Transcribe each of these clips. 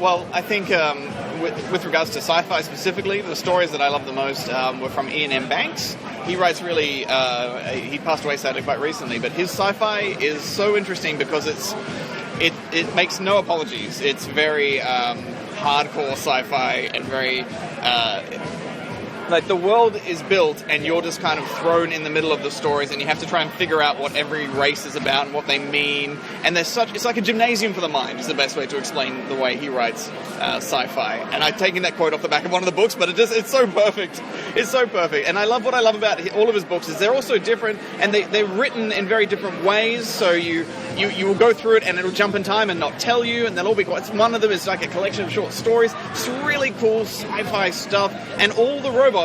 Well, I think with regards to sci-fi specifically, the stories that I love the most were from Ian M. Banks. He writes really... he passed away sadly quite recently, but his sci-fi is so interesting because it makes no apologies. It's very hardcore sci-fi and very... like, the world is built and you're just kind of thrown in the middle of the stories and you have to try and figure out what every race is about and what they mean. And it's like a gymnasium for the mind is the best way to explain the way he writes sci-fi. And I've taken that quote off the back of one of the books, but it's so perfect. It's so perfect. And what I love about all of his books is they're all so different and they're written in very different ways. So you will go through it and it'll jump in time and not tell you, and they'll all be quite... One of them is like a collection of short stories. Just really cool sci-fi stuff. And all the robots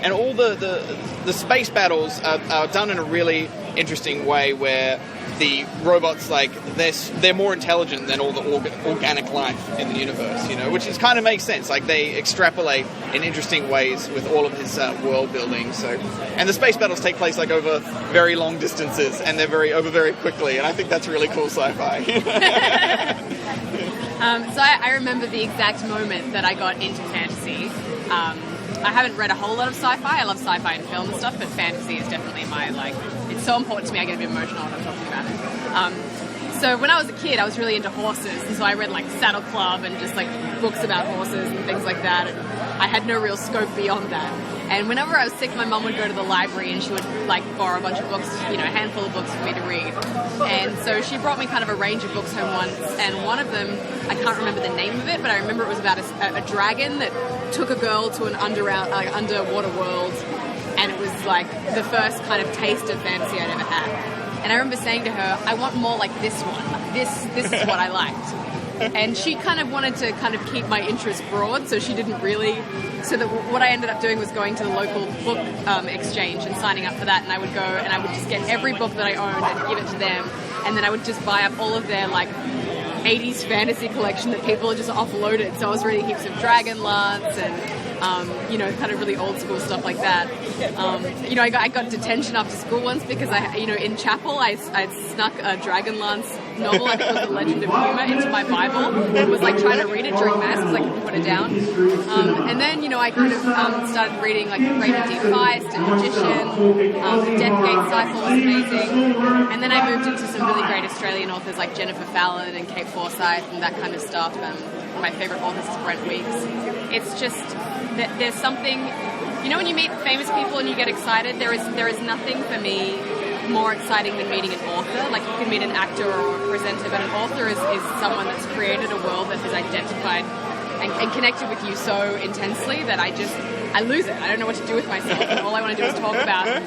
and all the space battles are done in a really interesting way where the robots, like, they're more intelligent than all the organic life in the universe, which is kind of makes sense. Like, they extrapolate in interesting ways with all of his world building. So, and the space battles take place like over very long distances, and they're over very quickly, and I think that's really cool sci-fi. So I remember the exact moment that I got into fantasy. I haven't read a whole lot of sci-fi. I love sci-fi and film and stuff, but fantasy is definitely it's so important to me. I get a bit emotional when I'm talking about it. So when I was a kid, I was really into horses, and so I read like Saddle Club and just like books about horses and things like that, and I had no real scope beyond that. And whenever I was sick, my mum would go to the library and she would like borrow a bunch of books, a handful of books for me to read. And so she brought me kind of a range of books home once, and one of them, I can't remember the name of it, but I remember it was about a dragon that took a girl to an underwater world, and it was like the first kind of taste of fantasy I'd ever had. And I remember saying to her, I want more like this one. Like, this is what I liked. And she kind of wanted to kind of keep my interest broad, so she didn't really... So that what I ended up doing was going to the local book exchange and signing up for that, and I would go and I would just get every book that I owned and give it to them, and then I would just buy up all of their, like, 80s fantasy collection that people had just offloaded. So I was reading heaps of Dragonlance and... kind of really old school stuff like that. I got detention after school once because in chapel I snuck a Dragonlance novel, I think it was The Legend of Humor, into my Bible and was like trying to read it during mass because I couldn't put it down. And then I kind of started reading like The Great and Deep Heist and Magician, the Death Gate Cycle was amazing. And then I moved into some really great Australian authors like Jennifer Fallon and Kate Forsyth and that kind of stuff. My favourite author is Brent Weeks. It's just that there's something, when you meet famous people and you get excited, there is nothing for me more exciting than meeting an author. Like, you can meet an actor or a presenter, but an author is someone that's created a world that has identified and connected with you so intensely that I lose it. I don't know what to do with myself. And all I want to do is talk about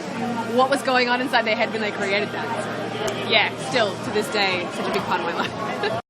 what was going on inside their head when they created that. So, yeah, still, to this day, such a big part of my life.